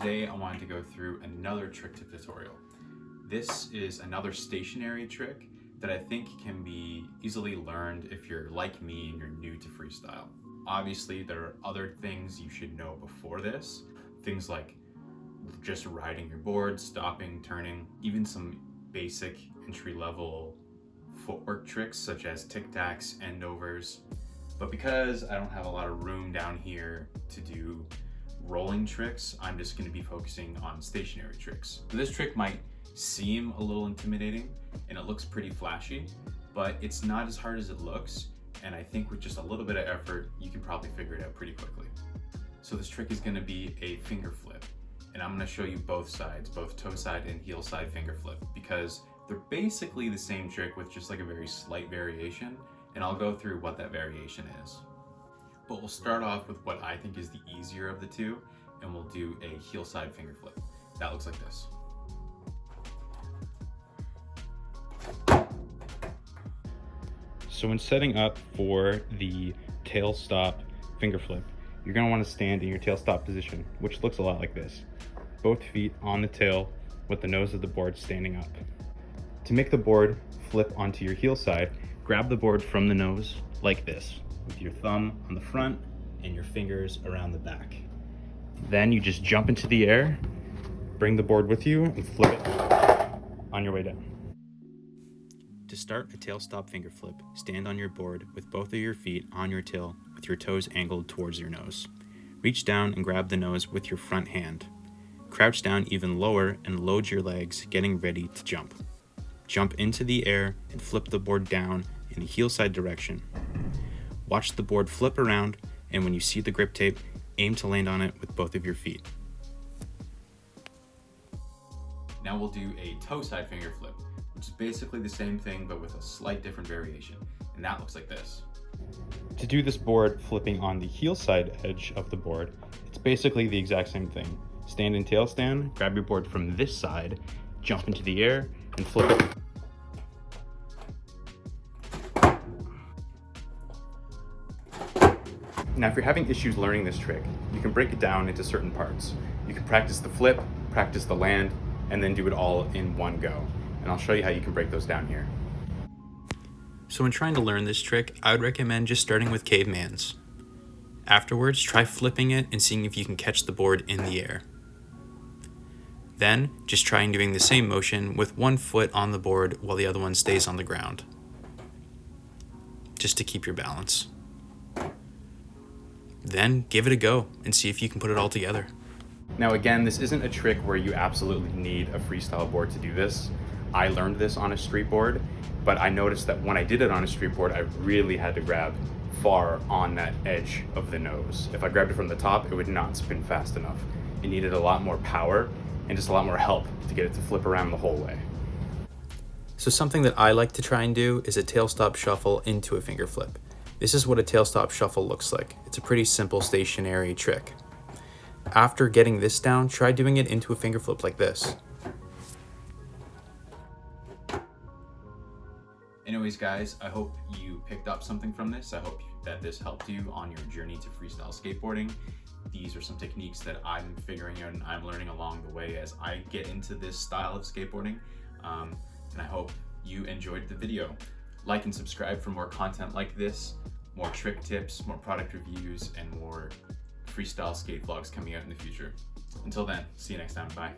today I wanted to go through another trick tip tutorial. This is another stationary trick that I think can be easily learned if you're like me and you're new to freestyle. Obviously, there are other things you should know before this. Things like just riding your board, stopping, turning, even some basic entry-level footwork tricks such as tic-tacs, endovers. But because I don't have a lot of room down here to do rolling tricks, I'm just going to be focusing on stationary tricks. So this trick might seem a little intimidating and it looks pretty flashy, but it's not as hard as it looks, and I think with just a little bit of effort you can probably figure it out pretty quickly. So this trick is going to be a finger flip, and I'm going to show you both sides, both toe side and heel side finger flip, because they're basically the same trick with just like a very slight variation, and I'll go through what that variation is. But we'll start off with what I think is the easier of the two, and we'll do a heel side finger flip. That looks like this. So when setting up for the tail stop finger flip, you're going to want to stand in your tail stop position, which looks a lot like this. Both feet on the tail with the nose of the board standing up. To make the board flip onto your heel side, grab the board from the nose like this, with your thumb on the front and your fingers around the back. Then you just jump into the air, bring the board with you, and flip it on your way down. To start a tail stop finger flip, stand on your board with both of your feet on your tail with your toes angled towards your nose. Reach down and grab the nose with your front hand. Crouch down even lower and load your legs, getting ready to jump. Jump into the air and flip the board down in a heel side direction. Watch the board flip around, and when you see the grip tape, aim to land on it with both of your feet. Now we'll do a toe side finger flip, which is basically the same thing but with a slight different variation, and that looks like this. To do this board flipping on the heel side edge of the board, it's basically the exact same thing. Stand in tail stand, grab your board from this side, jump into the air, and flip it. Now, if you're having issues learning this trick, you can break it down into certain parts. You can practice the flip, practice the land, and then do it all in one go. And I'll show you how you can break those down here. So when trying to learn this trick, I would recommend just starting with cavemans. Afterwards, try flipping it and seeing if you can catch the board in the air. Then, just try doing the same motion with one foot on the board while the other one stays on the ground, just to keep your balance. Then give it a go and see if you can put it all together. Now again, this isn't a trick where you absolutely need a freestyle board to do this. I learned this on a street board, but I noticed that when I did it on a street board, I really had to grab far on that edge of the nose. If I grabbed it from the top, it would not spin fast enough. It needed a lot more power and just a lot more help to get it to flip around the whole way. So something that I like to try and do is a tail stop shuffle into a finger flip. This is what a tail stop shuffle looks like. It's a pretty simple stationary trick. After getting this down, try doing it into a finger flip like this. Anyways guys, I hope you picked up something from this. I hope that this helped you on your journey to freestyle skateboarding. These are some techniques that I'm figuring out and I'm learning along the way as I get into this style of skateboarding. And I hope you enjoyed the video. Like and subscribe for more content like this, more trick tips, more product reviews, and more freestyle skate vlogs coming out in the future. Until then, see you next time. Bye.